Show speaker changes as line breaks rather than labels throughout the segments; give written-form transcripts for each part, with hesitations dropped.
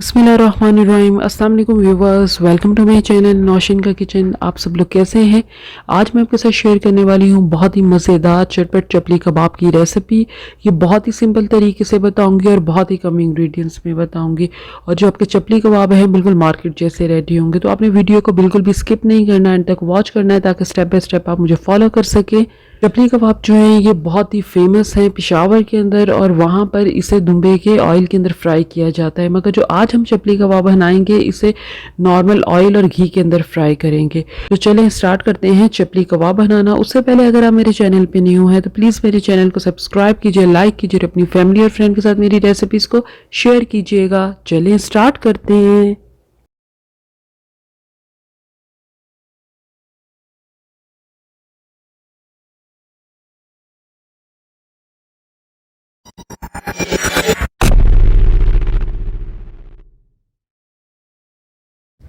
बिस्मिल्लाहिर्रहमानिर्रहीम। अस्सलाम वालेकुम viewers, welcome to my channel Nausheen का किचन। आप सब लोग कैसे हैं? आज मैं आपके साथ शेयर करने वाली हूं बहुत ही मज़ेदार चटपट चपली कबाब की रेसिपी। ये बहुत ही सिंपल तरीके से बताऊंगी और बहुत ही कम इंग्रेडिएंट्स में बताऊंगी। और जो आपके चपली कबाब हैं बिल्कुल मार्केट जैसे रेडी होंगे। तो आपने वीडियो को बिल्कुल भी स्किप नहीं करना, एंड तक वॉच करना है ताकि स्टेप बाय स्टेप आप मुझे फॉलो कर सकें। चपली कबाब जो है ये बहुत ही फेमस है पेशावर के अंदर, और वहाँ पर इसे दुम्बे के ऑयल के अंदर फ्राई किया जाता है। मगर जो आज हम चपली कबाब बनाएंगे इसे नॉर्मल ऑयल और घी के अंदर फ्राई करेंगे। तो चलें स्टार्ट करते हैं चपली कबाब बनाना। उससे पहले अगर आप मेरे चैनल पे न्यू हैं तो प्लीज़ मेरे चैनल को सब्सक्राइब कीजिए, लाइक कीजिए और अपनी फैमिली और फ्रेंड के साथ मेरी रेसिपीज़ को शेयर कीजिएगा। चलें स्टार्ट करते हैं।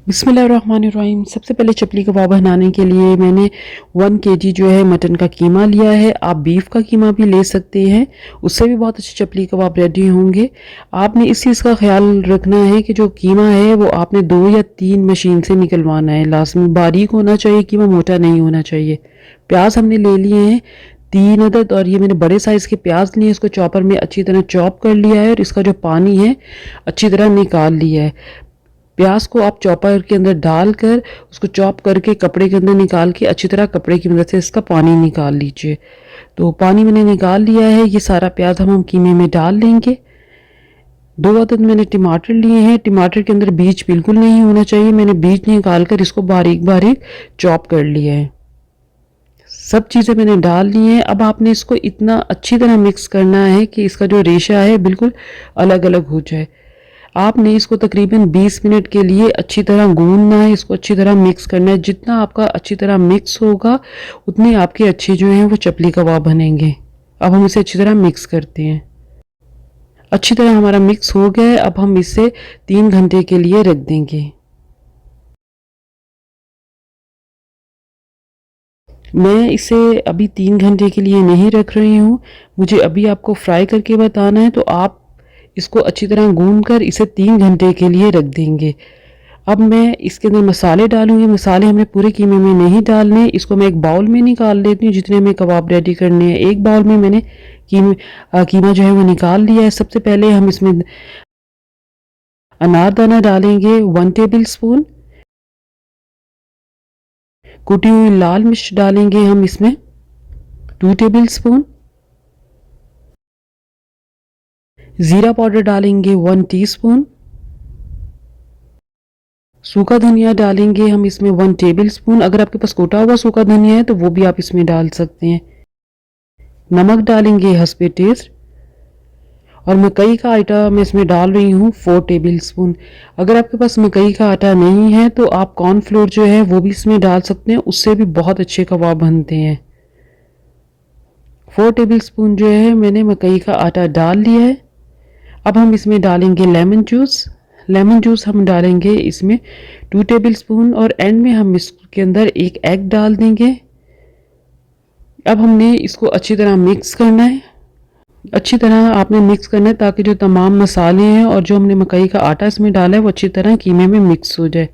बिस्मिल्लाहिर्रहमानिर्रहीम। सबसे पहले चपली कबाब बनाने के लिए मैंने 1 केजी जो है मटन का कीमा लिया है। आप बीफ का कीमा भी ले सकते हैं, उससे भी बहुत अच्छे चपली कबाब रेडी होंगे। आपने इस चीज़ का ख्याल रखना है कि जो कीमा है वो आपने 2 या 3 मशीन से निकलवाना है। लाजमी बारीक होना चाहिए कीमा, मोटा नहीं होना चाहिए। प्याज हमने ले लिए हैं 3 अदद, और ये मैंने बड़े साइज़ के प्याज लिए। इसको चॉपर में अच्छी तरह चॉप कर लिया है और इसका जो पानी है अच्छी तरह निकाल लिया है। प्याज को आप चॉपर के अंदर डालकर उसको चॉप करके कपड़े के अंदर निकाल के अच्छी तरह कपड़े की मदद से इसका पानी निकाल लीजिए। तो पानी मैंने निकाल लिया है। ये सारा प्याज हम कीमे में डाल लेंगे। 2 अदद मैंने टमाटर लिए हैं। टमाटर के अंदर बीज बिल्कुल नहीं होना चाहिए। मैंने बीज निकाल कर इसको बारीक बारीक चॉप कर लिया है। सब चीज़ें मैंने डाल ली हैं। अब आपने इसको इतना अच्छी तरह मिक्स करना है कि इसका जो रेशा है बिल्कुल अलग अलग हो जाए। आपने इसको तकरीबन 20 मिनट के लिए अच्छी तरह गूंदना है, इसको अच्छी तरह मिक्स करना है। जितना आपका अच्छी तरह मिक्स होगा उतने आपके अच्छे जो हैं वो चपली कबाब बनेंगे। अब हम इसे अच्छी तरह मिक्स करते हैं। अच्छी तरह हमारा मिक्स हो गया है। अब हम इसे 3 घंटे के लिए रख देंगे। मैं इसे अभी 3 घंटे के लिए नहीं रख रही हूँ, मुझे अभी आपको फ्राई करके बताना है। तो आप इसको अच्छी तरह गूंद कर इसे 3 घंटे के लिए रख देंगे। अब मैं इसके अंदर मसाले डालूंगी। मसाले हमने पूरे कीमे में नहीं डालने। इसको मैं एक बाउल में निकाल लेती हूँ जितने में कबाब रेडी करने हैं। एक बाउल में मैंने कीमा जो है वो निकाल लिया है। सबसे पहले हम इसमें अनारदाना डालेंगे 1 टेबल स्पून। कुटी हुई लाल मिर्च डालेंगे हम इसमें 2 टेबल स्पून। ज़ीरा पाउडर डालेंगे 1 टीस्पून। सूखा धनिया डालेंगे हम इसमें 1 टेबल स्पून। अगर आपके पास कोटा हुआ सूखा धनिया है तो वो भी आप इसमें डाल सकते हैं। नमक डालेंगे हस्बे टेस्ट। और मकई का आटा मैं इसमें डाल रही हूँ 4 टेबल स्पून। अगर आपके पास मकई का आटा नहीं है तो आप कॉर्नफ्लोर जो है वो भी इसमें डाल सकते हैं, उससे भी बहुत अच्छे कबाब बनते हैं। 4 टेबल स्पून जो है मैंने मकई का आटा डाल लिया है। अब हम इसमें डालेंगे लेमन जूस। लेमन जूस हम डालेंगे इसमें 2 टेबल स्पून, और एंड में हम इसके अंदर एक एग डाल देंगे। अब हमने इसको अच्छी तरह मिक्स करना है। अच्छी तरह आपने मिक्स करना है ताकि जो तमाम मसाले हैं और जो हमने मकई का आटा इसमें डाला है वो अच्छी तरह कीमे में मिक्स हो जाए।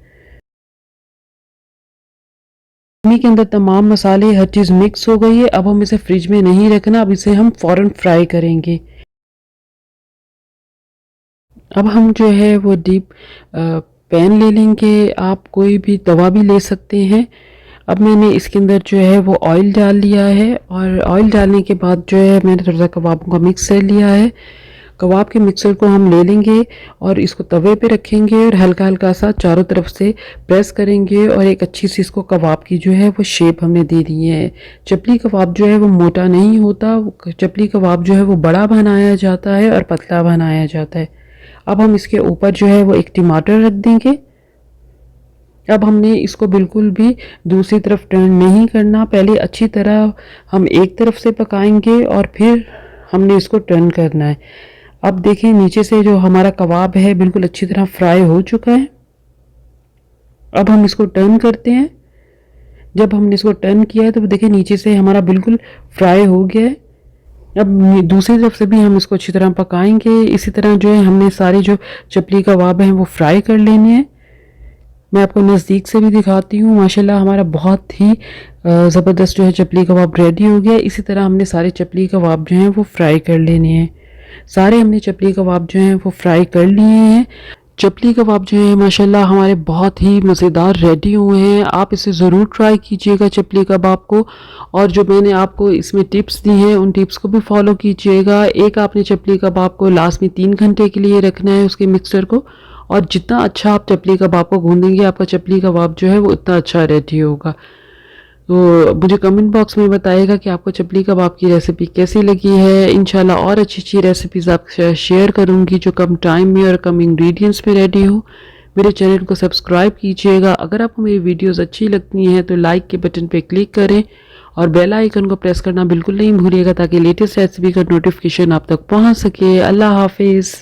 कीमे के अंदर तमाम मसाले हर चीज़ मिक्स हो गई है। अब हम इसे फ्रिज में नहीं रखना, अब इसे हम फ़ौरन फ्राई करेंगे। अब हम जो है वो डीप पैन ले लेंगे। आप कोई भी तवा भी ले सकते हैं। अब मैंने इसके अंदर जो है वो ऑयल डाल लिया है, और ऑयल डालने के बाद जो है मैंने थोड़ा सा कबाबों का मिक्सर लिया है। कबाब के मिक्सर को हम ले लेंगे और इसको तवे पे रखेंगे और हल्का हल्का सा चारों तरफ से प्रेस करेंगे, और एक अच्छी सी इसको कबाब की जो है वो शेप हमने दे दी है। चपली कबाब जो है वो मोटा नहीं होता, चपली कबाब जो है वो बड़ा बनाया जाता है और पतला बनाया जाता है। अब हम इसके ऊपर जो है वो एक टमाटर रख देंगे। अब हमने इसको बिल्कुल भी दूसरी तरफ टर्न नहीं करना, पहले अच्छी तरह हम एक तरफ से पकाएंगे और फिर हमने इसको टर्न करना है। अब देखें नीचे से जो हमारा कबाब है बिल्कुल अच्छी तरह फ्राई हो चुका है। अब हम इसको टर्न करते हैं। जब हमने इसको टर्न किया है तो देखिए नीचे से हमारा बिल्कुल फ्राई हो गया है। अब दूसरी तरफ से भी हम इसको अच्छी तरह पकाएंगे। इसी तरह जो है हमने सारे जो चपली कबाब हैं वो फ्राई कर लेने हैं। मैं आपको नज़दीक से भी दिखाती हूँ। माशाल्लाह हमारा बहुत ही ज़बरदस्त जो है चपली कबाब रेडी हो गया। इसी तरह हमने सारे चपली कबाब जो हैं वो फ्राई कर लेने हैं। सारे हमने चपली कबाब जो हैं वो फ्राई कर लिए हैं। चपली कबाब जो है माशाल्लाह हमारे बहुत ही मज़ेदार रेडी हुए हैं। आप इसे ज़रूर ट्राई कीजिएगा चपली कबाब को। और जो मैंने आपको इसमें टिप्स दी हैं उन टिप्स को भी फॉलो कीजिएगा। एक आपने चपली कबाब को लास्ट में 3 घंटे के लिए रखना है उसके मिक्सचर को, और जितना अच्छा आप चपली कबाब को गूंदेंगे आपका चपली कबाब जो है वो उतना अच्छा रेडी होगा। तो मुझे कमेंट बॉक्स में बताइएगा कि आपको चपली कबाब की रेसिपी कैसी लगी है। इंशाल्लाह और अच्छी अच्छी रेसिपीज़ आपके साथ शेयर करूंगी जो कम टाइम में और कम इंग्रेडिएंट्स में रेडी हो। मेरे चैनल को सब्सक्राइब कीजिएगा। अगर आपको मेरी वीडियोस अच्छी लगती हैं तो लाइक के बटन पे क्लिक करें और बेल आइकन को प्रेस करना बिल्कुल नहीं भूलिएगा ताकि लेटेस्ट रेसिपी का नोटिफिकेशन आप तक पहुंच सके। अल्लाह हाफिज़।